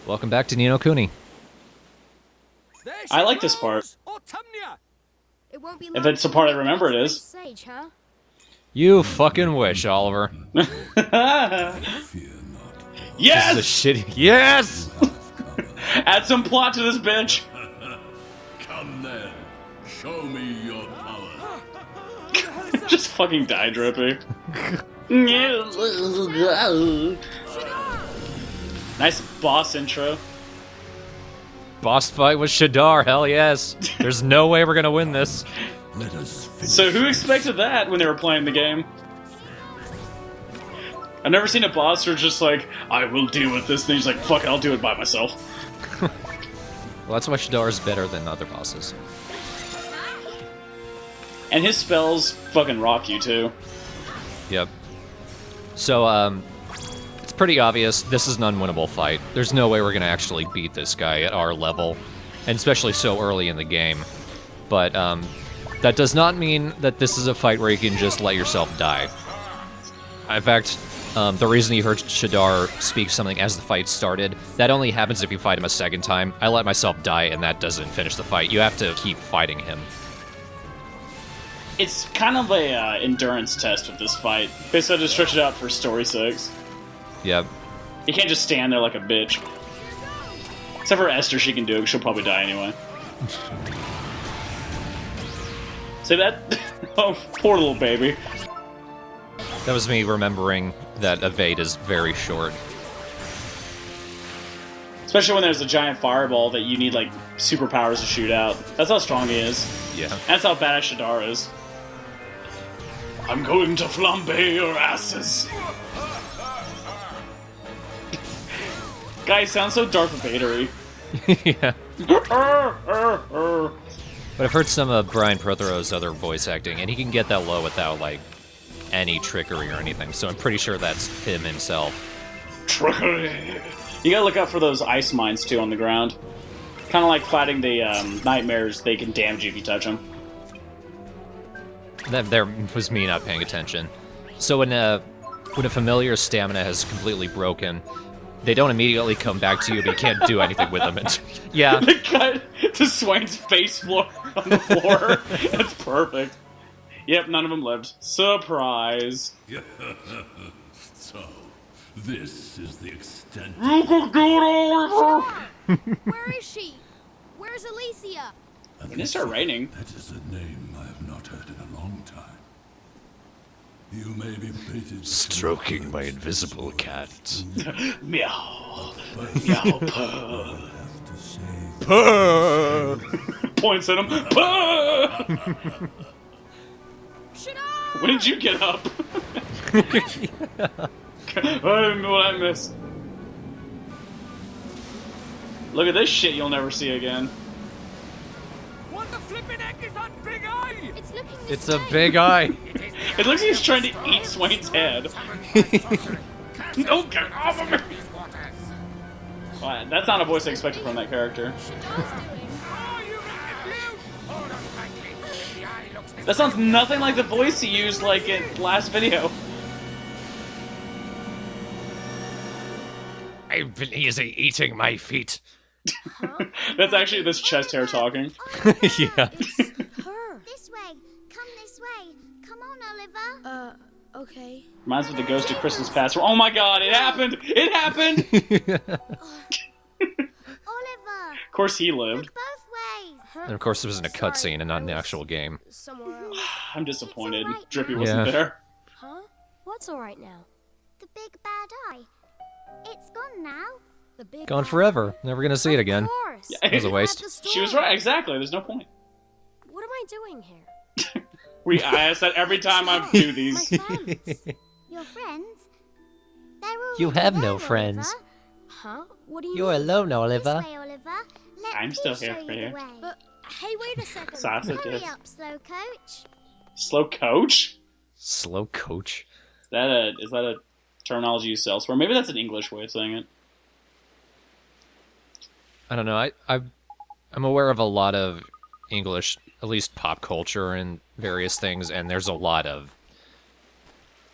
Welcome back to Nino Kuni. I like this part. It won't be If it's the part I remember it is. Sage, huh? You fucking wish, Oliver. Yes! This is a shitty. Yes! Add some plot to this bitch. Come then, show me your power. Just fucking die drippy. Nice boss intro. Boss fight with Shadar, hell yes. There's no way we're gonna win this. Let us finish. So who expected that when they were playing the game? I've never seen a boss who's just like, I will deal with this, and he's like, fuck it, I'll do it by myself. Well, that's why Shadar is better than other bosses. And his spells fucking rock you too. Yep. So, it's pretty obvious this is an unwinnable fight. There's no way we're gonna actually beat this guy at our level, and especially so early in the game. But, that does not mean that this is a fight where you can just let yourself die. In fact, the reason you heard Shadar speak something as the fight started, that only happens if you fight him a second time. I let myself die, and that doesn't finish the fight. You have to keep fighting him. It's kind of a endurance test with this fight. They said to stretch it out for story's sakes. Yep. You can't just stand there like a bitch. Except for Esther, she can do it, 'cause she'll probably die anyway. Say that? Oh, poor little baby. That was me remembering that evade is very short. Especially when there's a giant fireball that you need, like, superpowers to shoot out. That's how strong he is. Yeah. That's how badass Shadar is. I'm going to flambe your asses. Guy sounds so Darth Vader-y. Yeah. But I've heard some of Brian Prothero's other voice acting, and he can get that low without, like, any trickery or anything, so I'm pretty sure that's him himself. Trickery. You gotta look out for those ice mines, too, on the ground. Kind of like fighting the nightmares. They can damage you if you touch them. That there was me not paying attention. So when a familiar's stamina has completely broken, they don't immediately come back to you, but you can't do anything with them. Yeah. They cut to Swain's face floor on the floor. That's perfect. Yep, none of them lived. Surprise. So, this is the extent. You can do it, Oliver! Where is she? Where's Alicia? When it started raining. That is a name I have not heard in a long time. You may be fated. Stroking my invisible cat. Meow. Meow, purr. Have to say Purr! Points at him. Purr! Shadar! When did you get up? I don't know what I missed. Look at this shit you'll never see again. What the flippin' heck is that big eye? It's looking this It's a way. big eye. It looks like he's trying to eat Swain's head. No, get off of me! Wow, that's not a voice I expected from that character. Shadar's doing. Oh, you make it blue! Oh, no, frankly, the eye looks That sounds nothing like the voice he used, like, in last video. I've been easy eating my feet. That's actually this chest hair talking. Yeah. It's her. This way. Come this way. Come on, Oliver. Okay. Reminds me of the ghost of Christmas past. Oh my god, it happened! It happened! Oliver. Of course he lived. Look both ways. And of course it was in a cutscene and not in the actual game. Somewhere else. I'm disappointed. It's all right Drippy now. wasn't Yeah. there. Huh? What's all right now? The big bad eye. It's gone now. The big Gone eye. forever. Never gonna see it Of again. course. Yeah. It was a waste. At the She was store. right, exactly. There's no point. What am I doing here? I ask that every time I do My these. friends. Your friends? They're all You have no there, friends. Oliver. Huh? What do you You're mean? alone, This Oliver. way, Oliver. Let I'm me still show here you for the you. way. But hey, wait a second. Sausage. Hurry up, slow coach. Slow coach? Slow coach. Is that a terminology used elsewhere? Maybe that's an English way of saying it. I don't know. I'm aware of a lot of English, at least pop culture and various things, and there's a lot of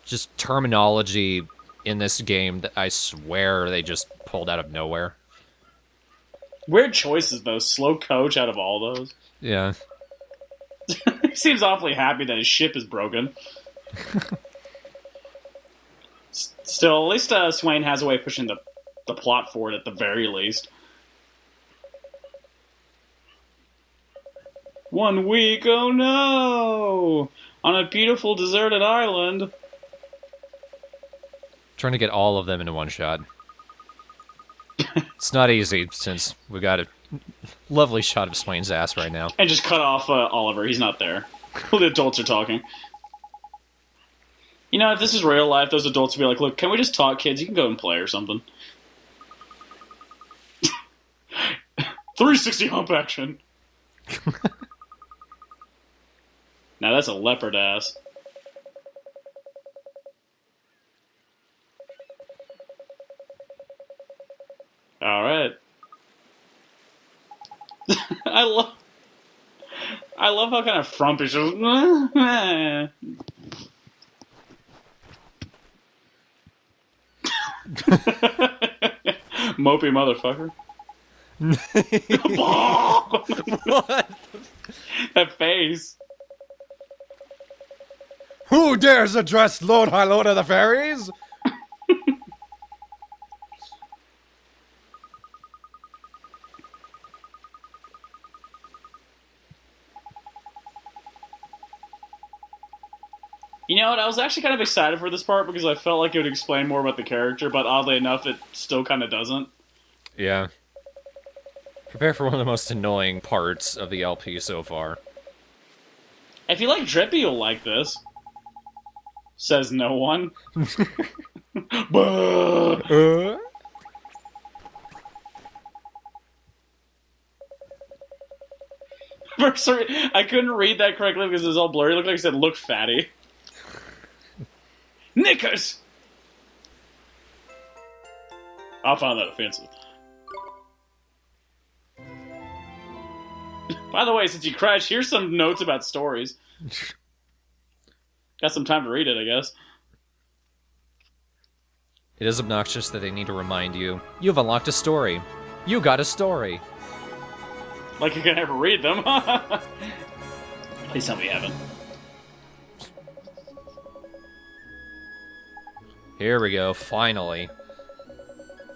just terminology in this game that I swear they just pulled out of nowhere. Weird choices, though. Slow coach out of all those. Yeah. He seems awfully happy that his ship is broken. Still, at least Swain has a way of pushing the plot forward at the very least. 1 week, oh no! On a beautiful deserted island. Trying to get all of them into one shot. It's not easy, since we got a lovely shot of Swain's ass right now. And just cut off Oliver, he's not there. The adults are talking. You know, if this is real life, those adults would be like, look, can we just talk, kids? You can go and play or something. 360 hump action. Now that's a leopard ass. Alright. I love how kind of frumpish. Mopey motherfucker. What? That face. Who dares address Lord High Lord of the Fairies? You know what, I was actually kind of excited for this part because I felt like it would explain more about the character, but oddly enough, it still kind of doesn't. Yeah. Prepare for one of the most annoying parts of the LP so far. If you like Drippy, you'll like this. Says no one. Buh. Sorry, I couldn't read that correctly because it was all blurry. It looked like it said, look fatty. Knickers! I found that offensive. By the way, since you crashed, here's some notes about stories. Got some time to read it, I guess. It is obnoxious that they need to remind you, you've unlocked a story. You got a story. Like you can ever read them. Please tell me you haven't. Here we go, finally.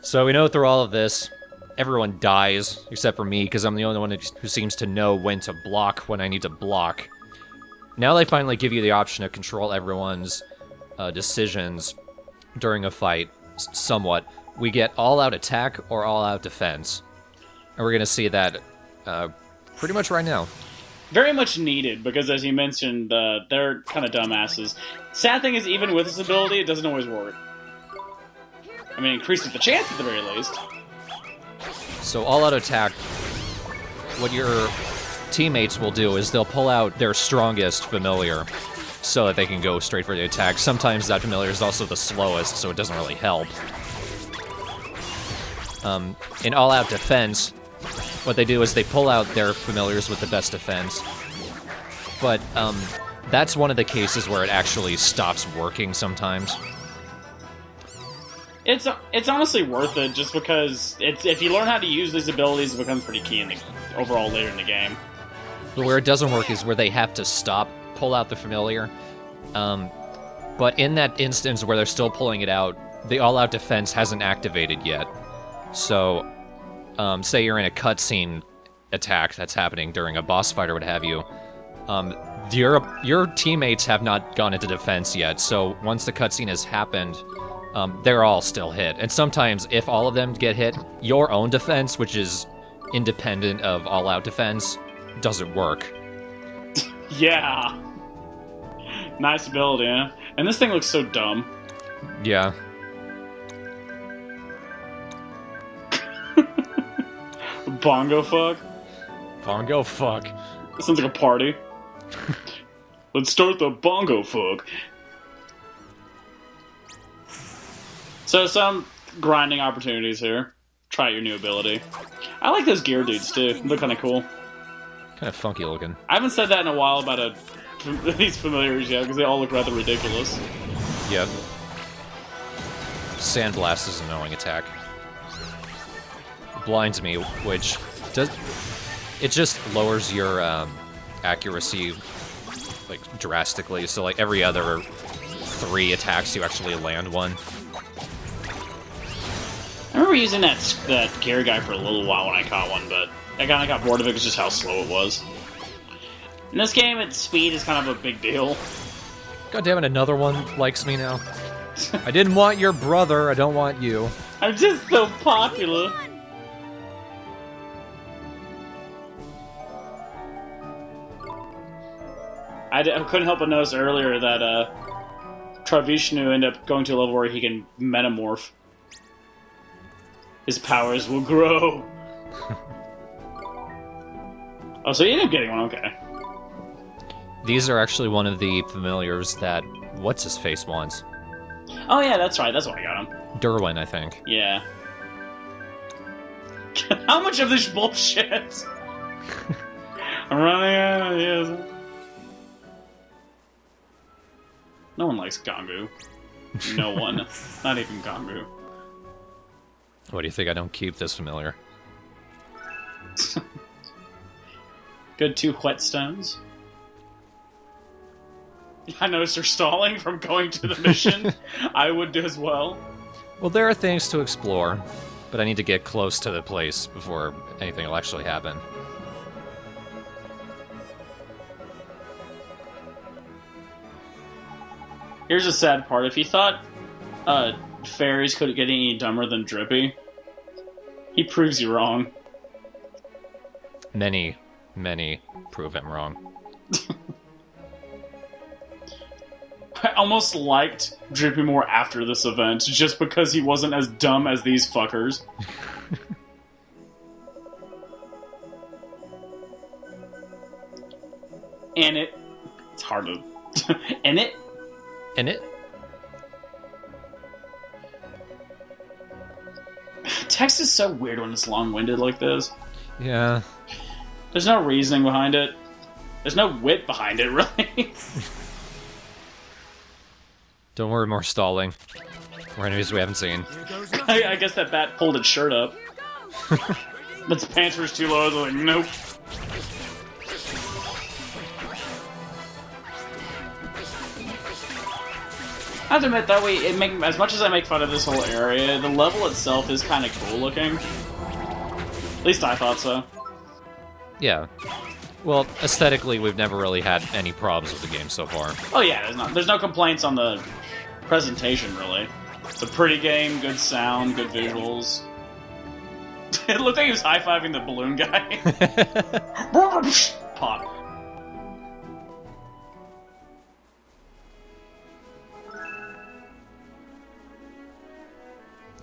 So we know through all of this, everyone dies, except for me, because I'm the only one who seems to know when to block when I need to block. Now they finally give you the option to control everyone's decisions during a fight, somewhat. We get all-out attack or all-out defense. And we're going to see that pretty much right now. Very much needed, because as you mentioned, they're kind of dumbasses. Sad thing is, even with this ability, it doesn't always work. I mean, it increases the chance at the very least. So all-out attack, what your teammates will do is they'll pull out their strongest familiar so that they can go straight for the attack. Sometimes that familiar is also the slowest, so it doesn't really help. In all-out defense, what they do is they pull out their familiars with the best defense. But that's one of the cases where it actually stops working sometimes. It's honestly worth it, just because if you learn how to use these abilities, it becomes pretty key in the overall later in the game. But where it doesn't work is where they have to pull out the familiar. But in that instance where they're still pulling it out, the all-out defense hasn't activated yet. So, say you're in a cutscene attack that's happening during a boss fight or what have you. Your teammates have not gone into defense yet, so once the cutscene has happened, they're all still hit. And sometimes, if all of them get hit, your own defense, which is independent of all-out defense, doesn't work. Yeah. Nice ability, huh? And this thing looks so dumb. Yeah. Bongo fuck? Bongo fuck. That sounds like a party. Let's start the bongo fuck. So some grinding opportunities here. Try your new ability. I like those gear dudes too. They look kind of cool. Kind of funky looking. I haven't said that in a while about these familiars yet, because they all look rather ridiculous. Yep. Sandblast is an annoying attack. blinds me, which does... It just lowers your accuracy, like, drastically. So, like, every other 3 attacks, you actually land one. I remember using that gear guy for a little while when I caught one, but I kind of got bored of it because just how slow it was. In this game, its speed is kind of a big deal. God damn it, another one likes me now. I didn't want your brother, I don't want you. I'm just so popular. I couldn't help but notice earlier that Travishnu ended up going to a level where he can metamorph. His powers will grow. Oh, so you ended up getting one, okay. These are actually one of the familiars that What's-His-Face wants. Oh yeah, that's right, that's why I got him. Derwin, I think. Yeah. How much of this bullshit? I'm running out of ideas. No one likes Gangu. No one. Not even Gangu. What do you think I don't keep this familiar? Good 2 whetstones. I noticed you're stalling from going to the mission. I would do as well. Well, there are things to explore, but I need to get close to the place before anything will actually happen. Here's the sad part. If you thought fairies couldn't get any dumber than Drippy, he proves you wrong. Many prove him wrong. I almost liked Drippy more after this event, just because he wasn't as dumb as these fuckers. And it's hard to... In it? Text is so weird when it's long-winded like this. Yeah. There's no reasoning behind it. There's no wit behind it, really. Don't worry, more stalling. More enemies we haven't seen. I guess that bat pulled its shirt up. Its pants were too low, I was like, nope. I have to admit, that way, as much as I make fun of this whole area, the level itself is kind of cool looking. At least I thought so. Yeah. Well, aesthetically, we've never really had any problems with the game so far. Oh yeah, there's no complaints on the presentation, really. It's a pretty game, good sound, good visuals. It looked like he was high-fiving the balloon guy. Pop.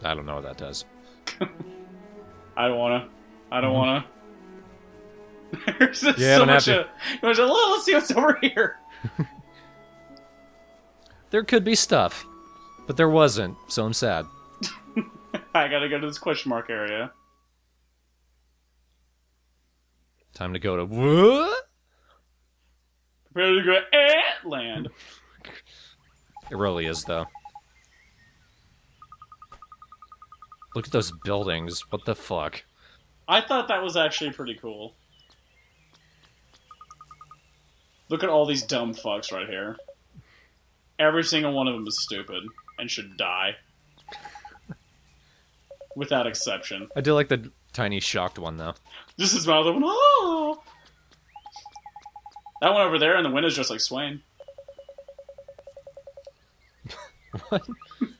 I don't know what that does. I don't wanna. There's just Yeah, so don't have much to. Let's see what's over here. There could be stuff, but there wasn't, so I'm sad. I gotta go to this question mark area. Time to go to what? Prepare to go land. It really is, though. Look at those buildings. What the fuck? I thought that was actually pretty cool. Look at all these dumb fucks right here. Every single one of them is stupid and should die. Without exception. I do like the tiny shocked one, though. Just his mouth open. Oh! That one over there in the window's just like Swain. What?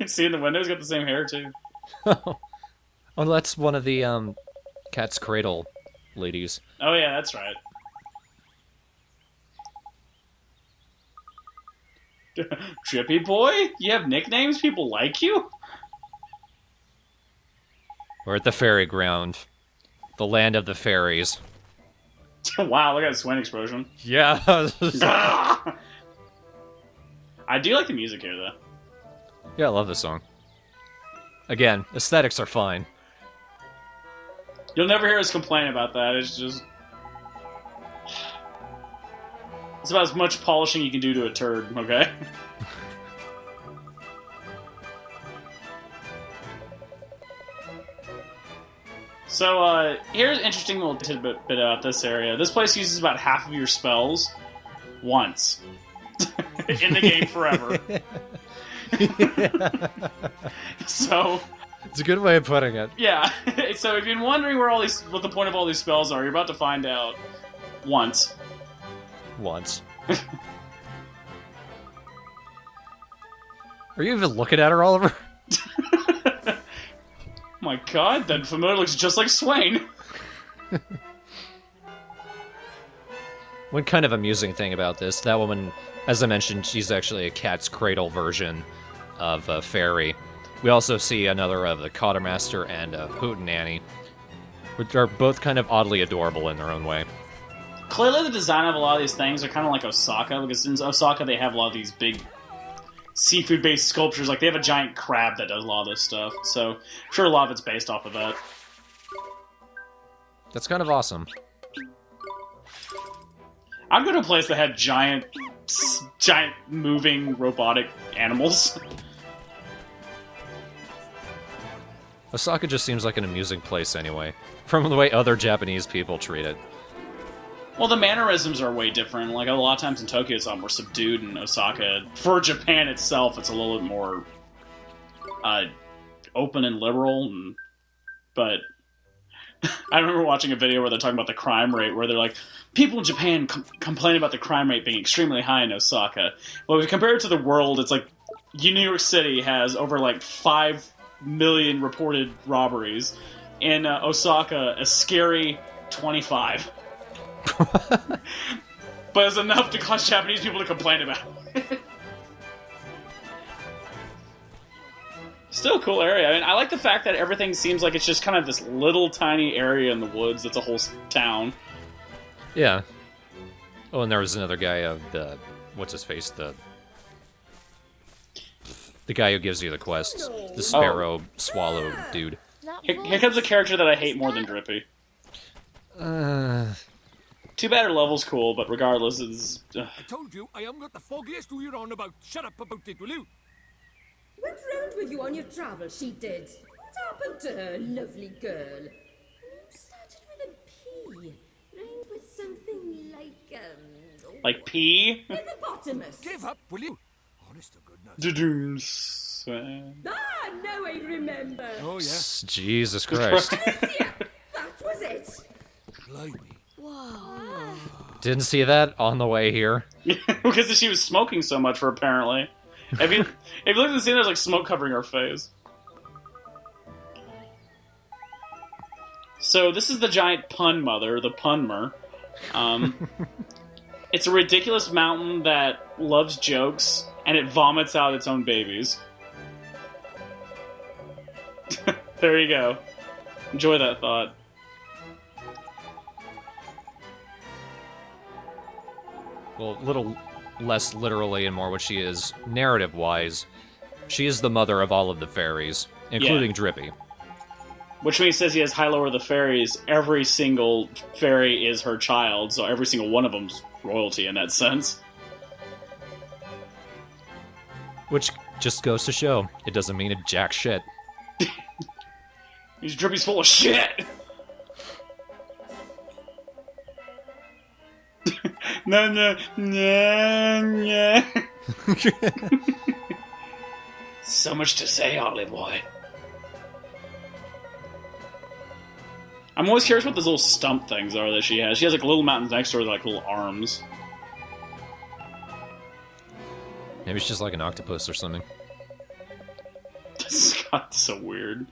See in the window, he's got the same hair too. Oh, that's one of the, Cat's Cradle ladies. Oh yeah, that's right. Trippy boy? You have nicknames? People like you? We're at the Fairyground. The land of the fairies. Wow, look at that Swain explosion. Yeah. I do like the music here, though. Yeah, I love this song. Again, aesthetics are fine. You'll never hear us complain about that. It's just... It's about as much polishing you can do to a turd, okay? So, here's an interesting little tidbit about this area. This place uses about half of your spells once. In the game forever. So... It's a good way of putting it. Yeah. So if you're wondering what the point of all these spells are, you're about to find out once. Once. Are you even looking at her, Oliver? Oh my god, that familiar looks just like Swain. One kind of amusing thing about this, that woman, as I mentioned, she's actually a Cat's Cradle version of Fairy. We also see another of the Cottermaster and Hootenanny, which are both kind of oddly adorable in their own way. Clearly the design of a lot of these things are kind of like Osaka, because in Osaka they have a lot of these big seafood-based sculptures. Like, they have a giant crab that does a lot of this stuff. So, I'm sure a lot of it's based off of that. That's kind of awesome. I'd go to a place that had giant moving robotic animals. Osaka just seems like an amusing place anyway, from the way other Japanese people treat it. Well, the mannerisms are way different. Like, a lot of times in Tokyo it's a lot more subdued, and Osaka, for Japan itself, it's a little bit more open and liberal. But I remember watching a video where they're talking about the crime rate, where they're like, people in Japan complain about the crime rate being extremely high in Osaka. Well, if you compare it to the world, it's like New York City has over like 5 million reported robberies. In Osaka, a scary 25. But it's enough to cause Japanese people to complain about it. Still a cool area. I mean, I like the fact that everything seems like it's just kind of this little tiny area in the woods that's a whole town. Yeah. Oh, and there was another guy, what's his face? The guy who gives you the quest. The sparrow swallow dude. Here comes a character that I hate more than Drippy. Too bad her level's cool, but regardless, it's... I told you, I am not the foggiest who you're on about. Shut up about it, will you? Went round with you on your travel, she did. What happened to her, lovely girl? You started with a P, rhymed with something like, Like pea? hippopotamus. Give up, will you? Honest to goodness. Ah, now I remember. Oh, yeah. Jesus Christ. Alicia, that was it. Blimey. Didn't see that on the way here. Because she was smoking so much, for apparently. If you look at the scene, there's like smoke covering her face. So this is the giant pun mother, the Punmer. It's a ridiculous mountain that loves jokes, and it vomits out its own babies. There you go. Enjoy that thought. Well, a little less literally and more what she is narrative-wise. She is the mother of all of the fairies, including Drippy. Which means, says he has high lower the fairies, every single fairy is her child, so every single one of them's royalty in that sense. Which just goes to show, it doesn't mean a jack shit. These Drippy's full of shit! No, no, no, no. So much to say, Olive Boy. I'm always curious what those little stump things are that she has. She has like little mountains next to her, like little arms. Maybe she's like an octopus or something. This got so weird.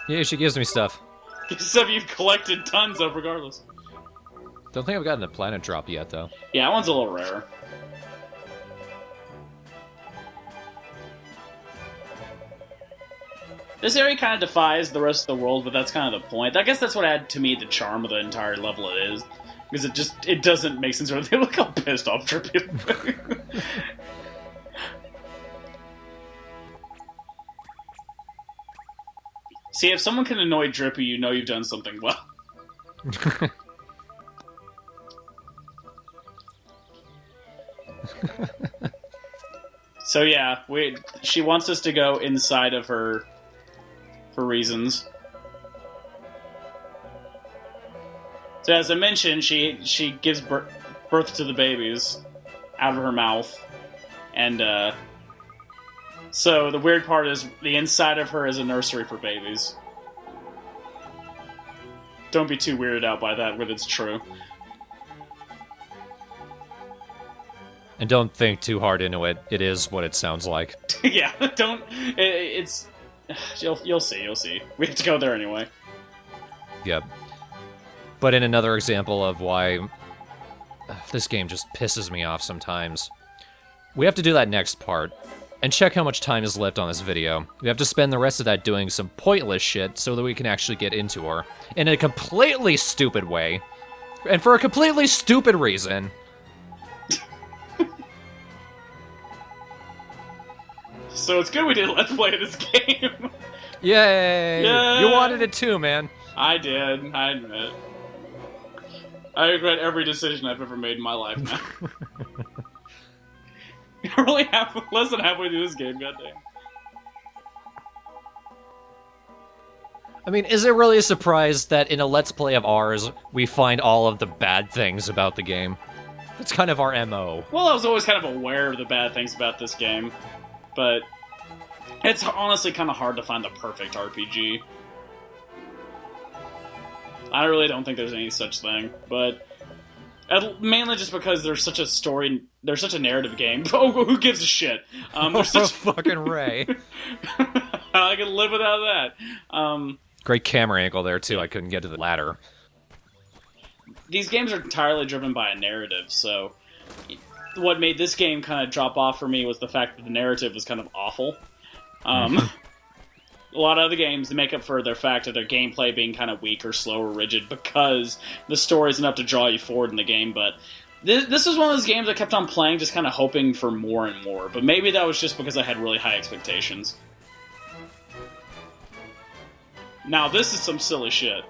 Yeah, she gives me stuff. Stuff you've collected tons of, regardless. Don't think I've gotten a planet drop yet, though. Yeah, that one's a little rare. This area kind of defies the rest of the world, but that's kind of the point. I guess that's what added to me the charm of the entire level it is. Because it doesn't make sense. Look how pissed off Drippy. See, if someone can annoy Drippy, you know you've done something well. So yeah, she wants us to go inside of her for reasons. So as I mentioned, she gives birth to the babies out of her mouth, and so the weird part is the inside of her is a nursery for babies. Don't be too weirded out by that when it's true. And don't think too hard into it. It is what it sounds like. Yeah, don't. It's you'll see. We have to go there anyway. Yep. But in another example of why this game just pisses me off sometimes, we have to do that next part, and check how much time is left on this video. We have to spend the rest of that doing some pointless shit so that we can actually get into her, in a completely stupid way, and for a completely stupid reason. So it's good we did Let's Play this game. Yay! Yay! You wanted it too, man. I did, I admit. I regret every decision I've ever made in my life now. You're really less than halfway through this game, goddamn. I mean, is it really a surprise that in a Let's Play of ours, we find all of the bad things about the game? That's kind of our MO. Well, I was always kind of aware of the bad things about this game, but it's honestly kind of hard to find the perfect RPG. I really don't think there's any such thing, but mainly just because there's such a story, there's such a narrative game. Oh, who gives a shit? There's such fucking Ray. I can live without that. Great camera angle there too. I couldn't get to the ladder. These games are entirely driven by a narrative, so what made this game kind of drop off for me was the fact that the narrative was kind of awful. A lot of other games, they make up for their fact of their gameplay being kind of weak or slow or rigid because the story isn't enough to draw you forward in the game, but this was one of those games I kept on playing just kind of hoping for more and more, but maybe that was just because I had really high expectations. Now, this is some silly shit.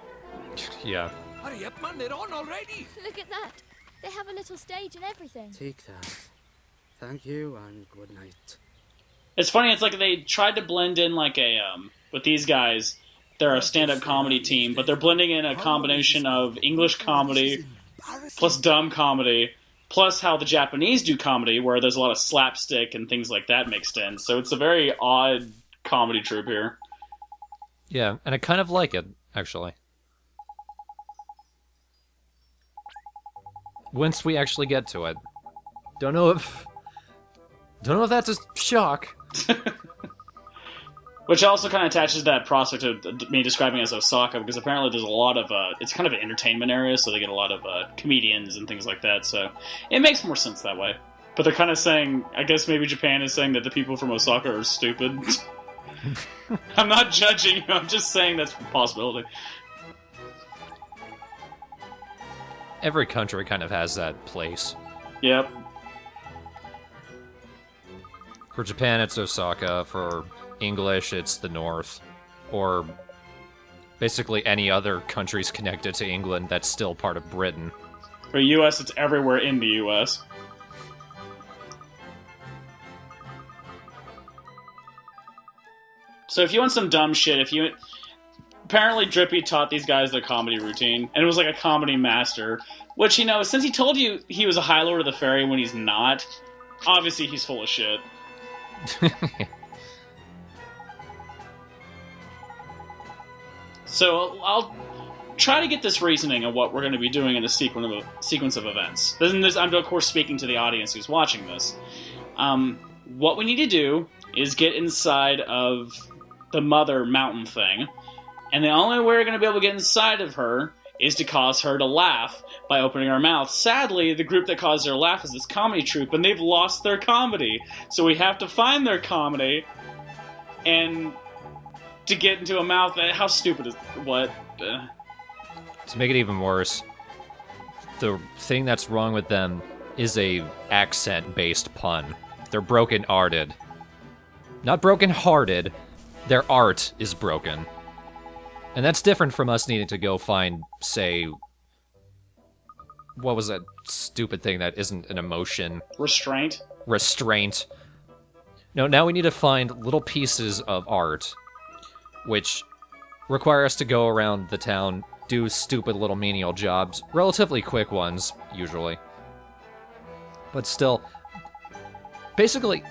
Yeah. Hurry up, man, they're on already. Look at that. They have a little stage and everything. Take that. Thank you and good night. It's funny, it's like they tried to blend in like a, with these guys, they're a stand-up comedy team, but they're blending in a combination of English comedy, plus dumb comedy, plus how the Japanese do comedy, where there's a lot of slapstick and things like that mixed in. So it's a very odd comedy troupe here. Yeah, and I kind of like it, actually. Once we actually get to it. Don't know if that's a shock. Which also kind of attaches to that prospect of me describing as Osaka, because apparently there's a lot of, it's kind of an entertainment area, so they get a lot of comedians and things like that, so it makes more sense that way. But they're kind of saying, I guess maybe Japan is saying that the people from Osaka are stupid. I'm not judging you, I'm just saying that's a possibility. Every country kind of has that place. Yep. For Japan, it's Osaka. For English, it's the North. Or basically any other countries connected to England that's still part of Britain. For US, it's everywhere in the US. So if you want some dumb shit, apparently Drippy taught these guys their comedy routine, and it was like a comedy master, which, you know, since he told you he was a High Lord of the Fairy when he's not, obviously he's full of shit. So I'll try to get this reasoning of what we're going to be doing in a sequence of events. I'm, of course, speaking to the audience who's watching this. What we need to do is get inside of the mother mountain thing, and the only way we're going to be able to get inside of her is to cause her to laugh by opening her mouth. Sadly, the group that caused her to laugh is this comedy troupe, and they've lost their comedy. So we have to find their comedy, and to get into a mouth that... How stupid is... What? To make it even worse, the thing that's wrong with them is a accent-based pun. They're broken-hearted. Not broken-hearted. Their art is broken. And that's different from us needing to go find, say... What was that stupid thing that isn't an emotion? Restraint? Restraint. No, now we need to find little pieces of art, which require us to go around the town, do stupid little menial jobs, relatively quick ones, usually. But still, basically,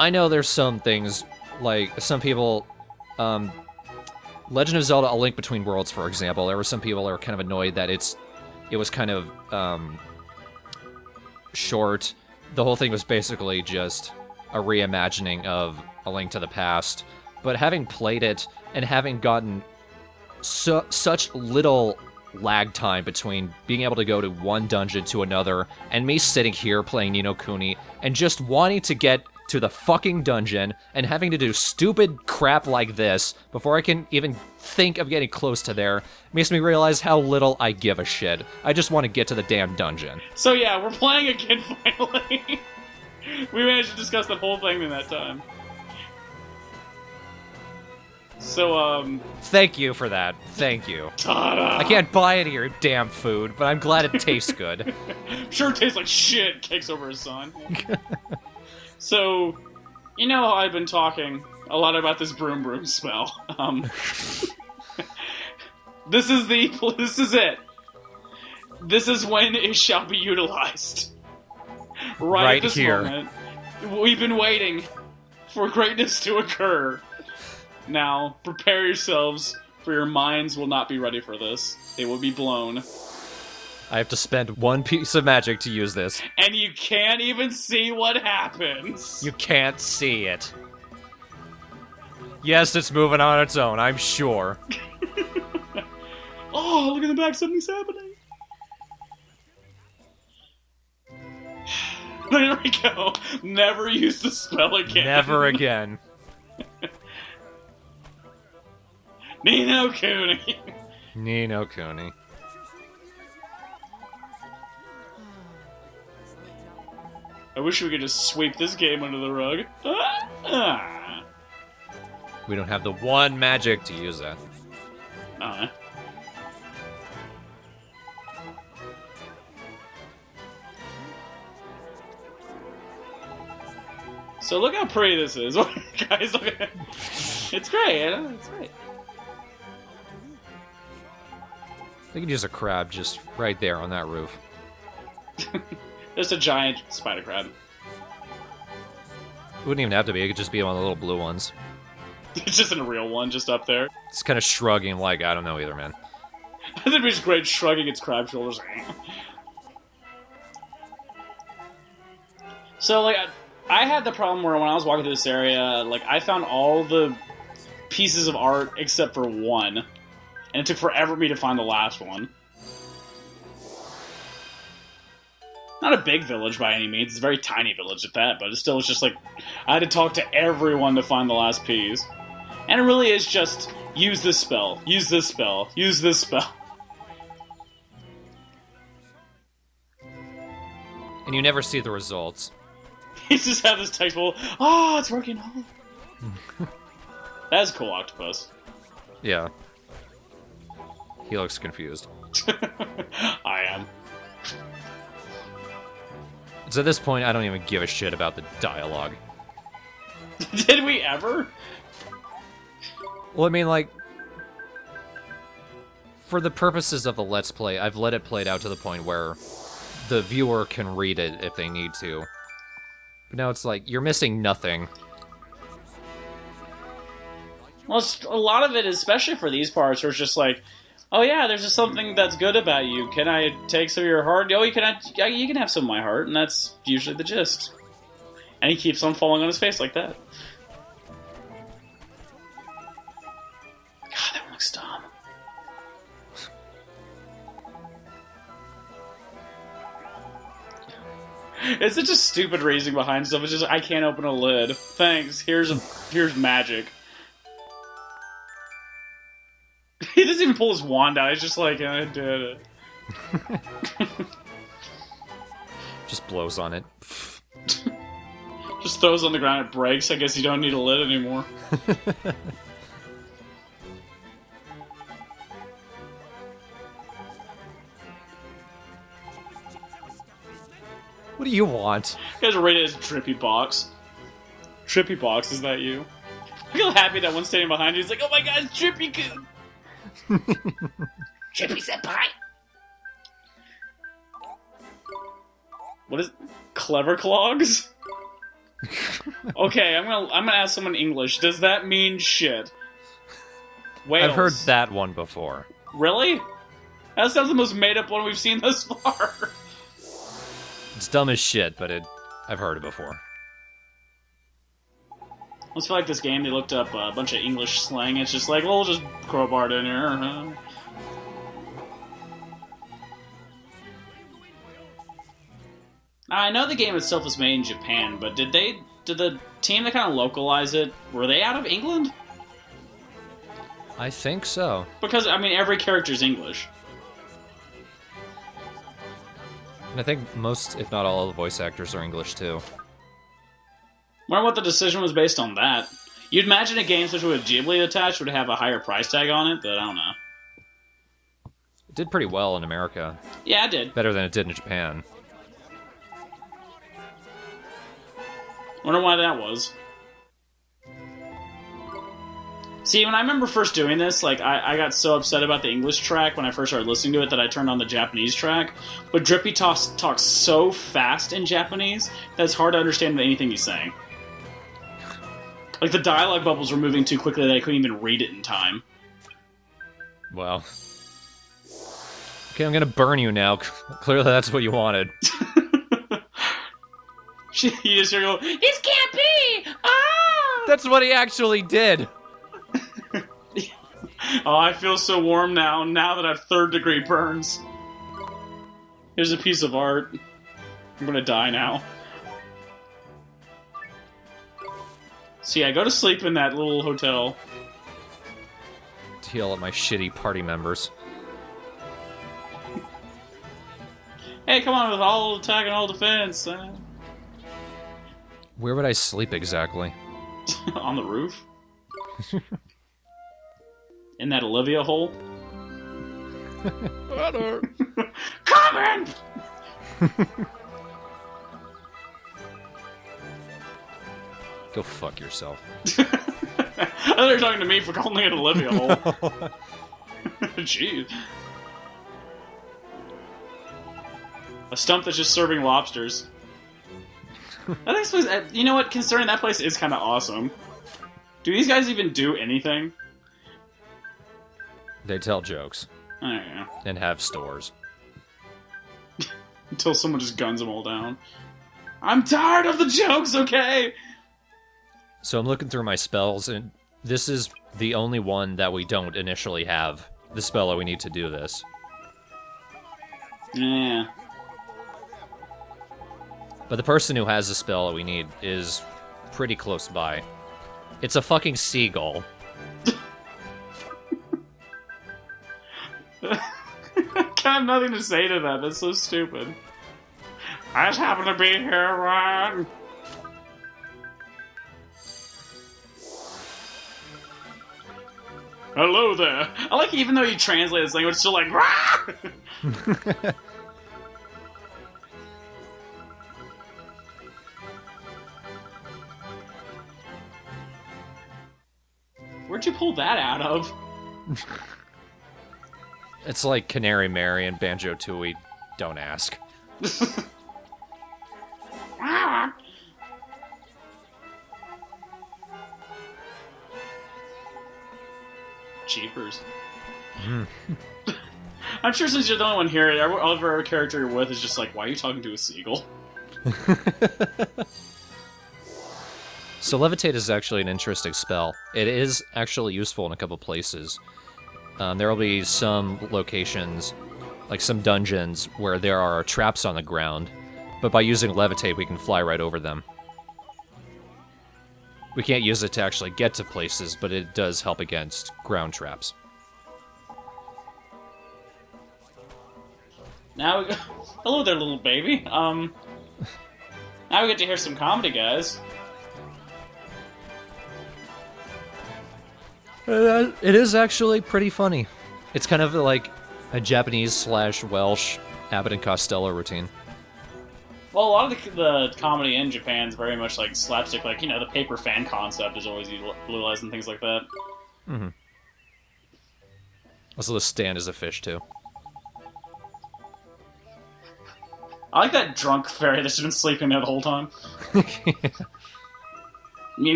I know there's some things, like, some people, Legend of Zelda: A Link Between Worlds, for example, there were some people that were kind of annoyed that it was kind of, short. The whole thing was basically just a reimagining of A Link to the Past. But having played it and having gotten such little lag time between being able to go to one dungeon to another and me sitting here playing Ni no Kuni and just wanting to get to the fucking dungeon and having to do stupid crap like this before I can even think of getting close to there makes me realize how little I give a shit. I just want to get to the damn dungeon. So yeah, we're playing again finally. We managed to discuss the whole thing in that time. So, Thank you for that. Thank you. ta-da! I can't buy any of your damn food, but I'm glad it tastes good. Sure tastes like shit, kicks over his son. So, you know how I've been talking a lot about this broom broom spell. This is it. This is when it shall be utilized. Right at this here. moment. We've been waiting for greatness to occur. Now, prepare yourselves, for your minds will not be ready for this. They will be blown. I have to spend one piece of magic to use this. And you can't even see what happens. You can't see it. Yes, it's moving on its own, I'm sure. Oh, look in the back, something's happening. There we go. Never use the spell again. Never again. Ni no Kuni. Ni no Kuni. I wish we could just sweep this game under the rug. We don't have the one magic to use that. So look how pretty this is. Guys, look at it. It's great. I know, it's great. They could use a crab just right there on that roof. There's a giant spider crab. It wouldn't even have to be, it could just be one of the little blue ones. It's just a real one just up there. It's kind of shrugging like, I don't know either, man. I think it's great shrugging its crab shoulders. So, like, I had the problem where when I was walking through this area, like, I found all the pieces of art except for one. And it took forever for me to find the last one. Not a big village by any means. It's a very tiny village at that, but it still was just like, I had to talk to everyone to find the last piece. And it really is just, use this spell, use this spell, use this spell. And you never see the results. You just have this text, well, oh, it's working. That's a cool octopus. Yeah. He looks confused. I am. So at this point, I don't even give a shit about the dialogue. Did we ever? Well, I mean, like, for the purposes of the Let's Play, I've let it played out to the point where the viewer can read it if they need to. But now it's like, you're missing nothing. Well, a lot of it, especially for these parts, where it's just like, oh yeah, there's just something that's good about you. Can I take some of your heart? Oh, you can have some of my heart, and that's usually the gist. And he keeps on falling on his face like that. God, that one looks dumb. It's such a stupid reasoning behind stuff. It's just, I can't open a lid. Thanks. Here's magic. He doesn't even pull his wand out. He's just like, I did it. Just blows on it. Just throws it on the ground, it breaks. I guess you don't need a lid anymore. What do you want? You guys are rated as Trippy Box. Trippy Box, is that you? I feel happy that one standing behind you is like, oh my god, it's Trippy-kun! Trippy Senpai! What is... Clever Clogs? Okay, I'm gonna ask someone English. Does that mean shit? Wales. I've heard that one before. Really? That sounds the most made-up one we've seen thus far. It's dumb as shit, but I've heard it before. I just feel like this game, they looked up a bunch of English slang. It's just like, well, we'll just crowbar it in here. Huh? Now, I know the game itself was made in Japan, but did the team that kind of localize it, were they out of England? I think so. Because, I mean, every character's English. And I think most, if not all, of the voice actors are English, too. Wonder what the decision was based on that. You'd imagine a game especially with Ghibli attached would have a higher price tag on it, but I don't know. It did pretty well in America. Yeah, it did. Better than it did in Japan. Wonder why that was. See, when I remember first doing this, like, I got so upset about the English track when I first started listening to it that I turned on the Japanese track. But Drippy talks so fast in Japanese that it's hard to understand anything he's saying. Like, the dialogue bubbles were moving too quickly that I couldn't even read it in time. Well. Okay, I'm gonna burn you now. Clearly that's what you wanted. You just hear go, this can't be! Ah! That's what he actually did! Oh, I feel so warm now that I have third-degree burns. Here's a piece of art. I'm gonna die now. So yeah, go to sleep in that little hotel. To heal up my shitty party members. Hey, come on with all attack and all defense. Where would I sleep exactly? On the roof? In that Olivia hole? Come in! Go fuck yourself. I thought you were talking to me for calling it Olivia hole. Jeez. A stump that's just serving lobsters. I think this place, you know what, considering that place is kind of awesome. Do these guys even do anything? They tell jokes. I don't know. And have stores. Until someone just guns them all down. I'm tired of the jokes, okay? So I'm looking through my spells, and this is the only one that we don't initially have. The spell that we need to do this. Yeah. But the person who has the spell that we need is pretty close by. It's a fucking seagull. I have nothing to say to that. That's so stupid. I just happen to be here, Ron. Hello there. I like even though you translate this language, it's still like, Rah! Where'd you pull that out of? It's like Canary Mary and Banjo-Tooie. Don't ask. Cheapers. I'm sure since you're the only one here, every character you're with is just like, why are you talking to a seagull? So Levitate is actually an interesting spell. It is actually useful in a couple places. There will be some locations, like some dungeons, where there are traps on the ground, but by using Levitate we can fly right over them. We can't use it to actually get to places, but it does help against ground traps. Now we go... Hello there, little baby. Now we get to hear some comedy, guys. It is actually pretty funny. It's kind of like a Japanese/Welsh Abbott and Costello routine. Well, a lot of the comedy in Japan is very much like slapstick, like, you know, the paper fan concept is always utilized and things like that. Mm-hmm. Also, the stand is a fish, too. I like that drunk fairy that's been sleeping there the whole time.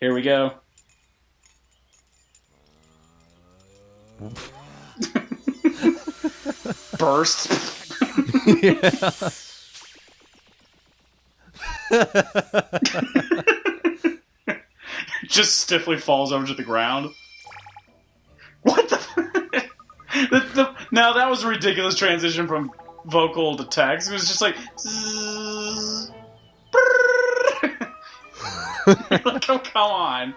Here we go. Burst. Yeah. Just stiffly falls over to the ground. What the? Now that was a ridiculous transition from vocal to text. It was just like... like, oh, come on.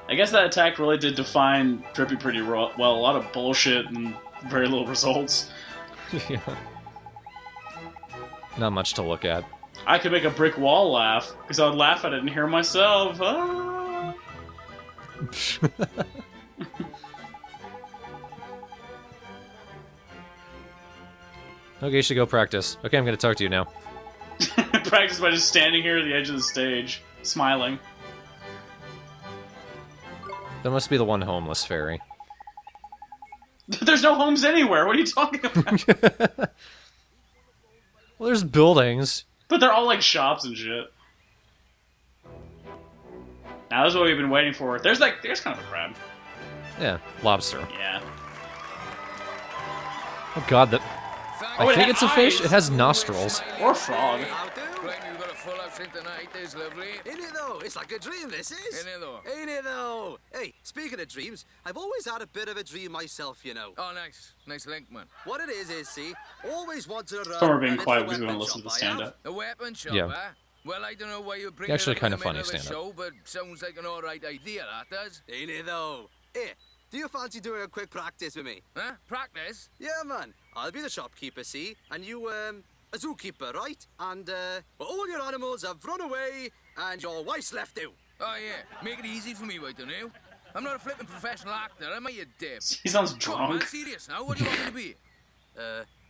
I guess that attack really did define Drippy pretty well. A lot of bullshit and very little results. Yeah. Not much to look at. I could make a brick wall laugh, because I would laugh at it and hear myself. Ah. Okay, you should go practice. Okay, I'm gonna talk to you now. Practice by just standing here at the edge of the stage, smiling. There must be the one homeless fairy. There's no homes anywhere. What are you talking about? Well, there's buildings. But they're all like shops and shit. Now this is what we've been waiting for. There's kind of a crab. Yeah, lobster. Yeah. Oh god, that... Oh, I think it it's a has fish. eyes. It has nostrils. Or frog. Ain't it though? It's like a dream, this is. Ain't it though? Ain't it though? Hey, speaking of dreams, I've always had a bit of a dream myself, you know. Oh, nice. Nice link, man. What it is, see, always wanted to run. Some are being a quiet little because we want to weapon listen to the shop I have. stand-up. A weapon shop, Yeah. eh? Well, I don't know why you bring Actually it up kinda in the funny middle of the stand-up. show, but sounds like an alright idea, that does. Ain't it though? Hey, do you fancy doing a quick practice with me? Huh? Practice? Yeah, man. I'll be the shopkeeper, see? And you, a zookeeper, right? And, well, all your animals have run away, and your wife's left you. Oh, yeah. Make it easy for me, why don't you? I'm not a flippin' professional actor, am I, you dip? He sounds Come on, man, drunk. serious now. What do you want me to be?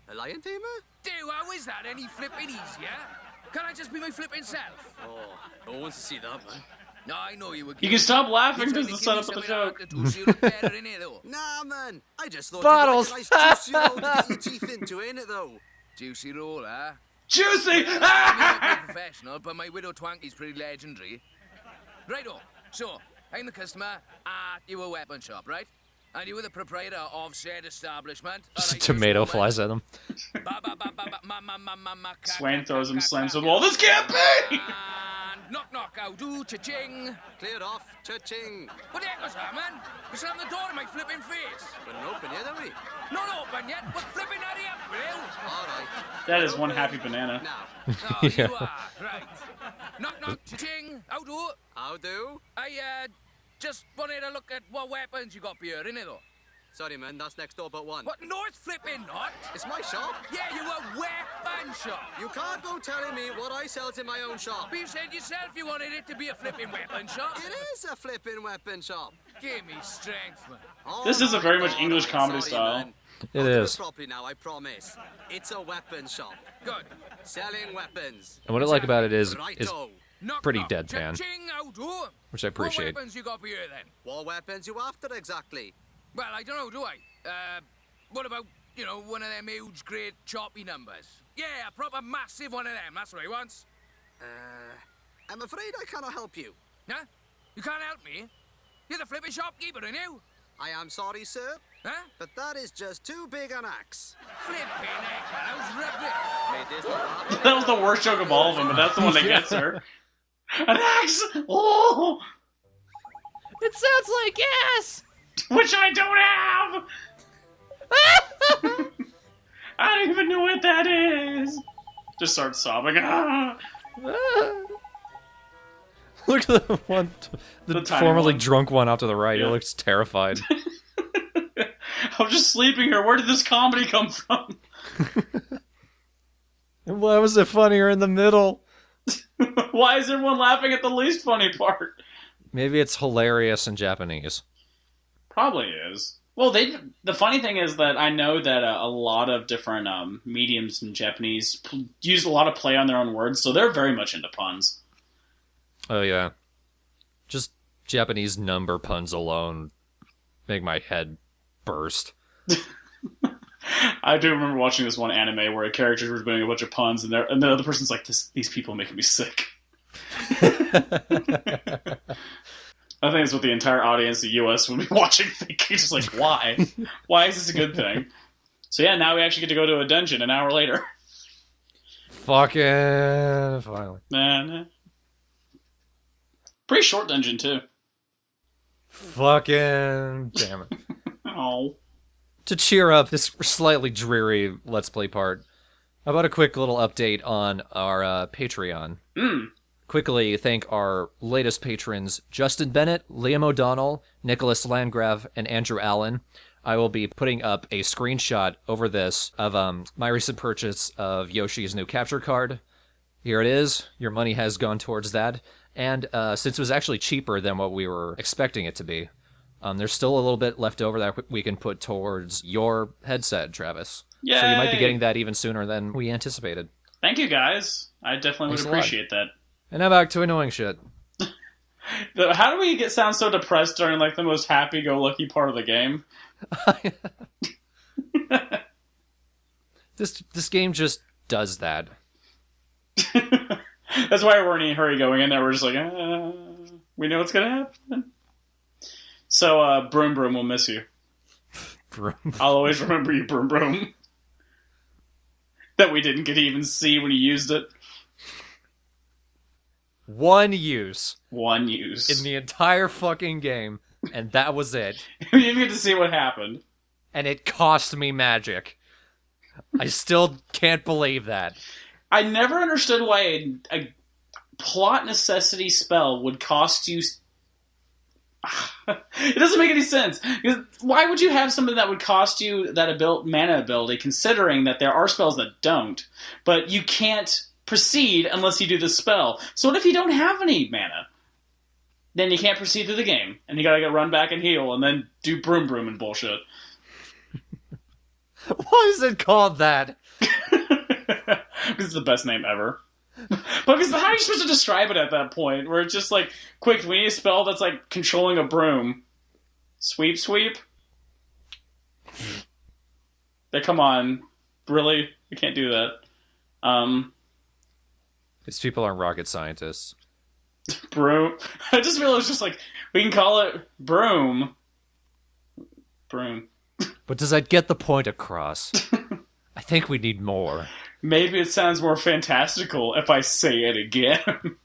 A lion tamer? Do, how is that any flippin' easier? Can I just be my flippin' self? Oh, no one wants to see that, man. No, I know you were You can stop laughing You're because trying the to setup give of me the something joke. out to do so you look better in it, though. Nah, man. I just thought Bottles. you'd like a nice juicy roll to get your teeth into, ain't it, though? Juicy roll, huh? Juicy! I'm not a professional, but my widow Twanky's pretty legendary. Righto, so, I'm the customer at your weapon shop, right? And you were the proprietor of said establishment. Just a Alright, tomato here's the flies at them. Swain throws him, slams the wall. This can't be! And knock knock, I'll do cha-ching. Clear off, cha-ching. What the heck was that, man? You slammed the door in my flipping face. But an open yet, have we? Not open yet, but flipping at you, will you? All right. That is one happy banana. Now, Oh, you are, right. Knock knock, cha-ching, I'll do it. how do? I, just wanted to look at what weapons you got here, innit, though? Sorry, man, that's next door but one. What? No, it's flipping not. It's my shop. Yeah, you a weapon shop. You can't go telling me what I sells in my own shop. But you said yourself you wanted it to be a flipping weapon shop. It is a flipping weapon shop. Give me strength, man. All This is a very much all English comedy sorry, style. man. It I'll do is. it properly now, I promise. It's a weapon shop. Good. Selling weapons. And what I like about it is Righto. Knock, pretty knock. deadpan. Cha-ching, I'll do it. which I appreciate. What weapons you got here, then? What weapons you after exactly? Well, I don't know, do I? What about, you know, one of them huge, great, choppy numbers? Yeah, a proper massive one of them. That's what I want. I'm afraid I cannot help you. Huh? You can't help me? You're the flipping shopkeeper, aren't you? I am sorry, sir, Huh? but that is just too big an axe. Flipping heck, man. How's rubbish? Made this one up. That was the worst joke of all of them, but that's the one that gets her. An axe! Oh! It sounds like yes! Which I don't have! I don't even know what that is. Just start sobbing. Ah! Look at the one, the The tiny formerly one. drunk one out to the right. Yeah. He looks terrified. I'm just sleeping here. Where did this comedy come from? Why was it funnier in the middle? Why is everyone laughing at the least funny part? Maybe it's hilarious in Japanese. Probably is. Well, the funny thing is that I know that a lot of different mediums in Japanese use a lot of play on their own words, so they're very much into puns. Oh, yeah. Just Japanese number puns alone make my head burst. I do remember watching this one anime where a character was doing a bunch of puns, and the other person's like, these people are making me sick. I think that's what the entire audience in the U.S. would be watching thinking, just like, why? Why is this a good thing? So yeah, now we actually get to go to a dungeon an hour later. Fucking finally. Nah. Pretty short dungeon, too. Fucking damn it. Oh. To cheer up this slightly dreary Let's Play part, how about a quick little update on our Patreon? Quickly thank our latest patrons, Justin Bennett, Liam O'Donnell, Nicholas Landgraf, and Andrew Allen. I will be putting up a screenshot over this of my recent purchase of Yoshi's new capture card. Here it is. Your money has gone towards that. And since it was actually cheaper than what we were expecting it to be, there's still a little bit left over that we can put towards your headset, Travis. Yay! So you might be getting that even sooner than we anticipated. Thank you, guys. I definitely Thanks would a lot. appreciate that. And now back to annoying shit. How do we sound so depressed during like the most happy-go-lucky part of the game? This game just does that. That's why we're in a hurry going in there. We're just like, we know what's gonna happen. So, Broom Broom will miss you. Broom. I'll always remember you, Broom Broom. That we didn't get to even see when you used it. One use. One use. In the entire fucking game, and that was it. You didn't get to see what happened. And it cost me magic. I still can't believe that. I never understood why a plot necessity spell would cost you... It doesn't make any sense. Why would you have something that would cost you that mana ability, considering that there are spells that don't, but you can't proceed unless you do the spell? So what if you don't have any mana? Then you can't proceed through the game, and you gotta run back and heal, and then do Broom Broom and bullshit. Why is it called that? Because it's the best name ever. But because how are you supposed to describe it at that point? Where it's just like, quick, we need a spell that's like controlling a broom. Sweep, sweep? Come on. Really? We can't do that. These people aren't rocket scientists. Broom. I just realized just like, we can call it broom. Broom. But does that get the point across? I think we need more. Maybe it sounds more fantastical if I say it again.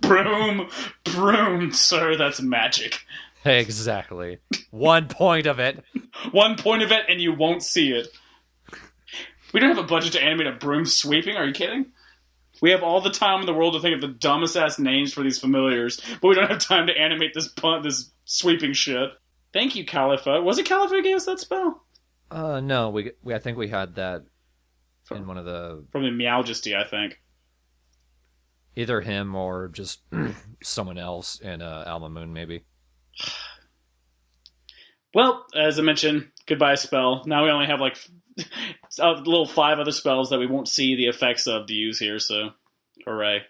Broom, broom, sir, that's magic. Exactly. 1 point of it. 1 point of it, and you won't see it. We don't have a budget to animate a broom sweeping, are you kidding? We have all the time in the world to think of the dumbest ass names for these familiars, but we don't have time to animate this sweeping shit. Thank you, Califa. Was it Califa who gave us that spell? No, I think we had that in one of the... From the Meowjesty, I think. Either him or just someone else in Alma Moon, maybe. Well, as I mentioned, goodbye spell. Now we only have like a little 5 other spells that we won't see the effects of to use here, so hooray.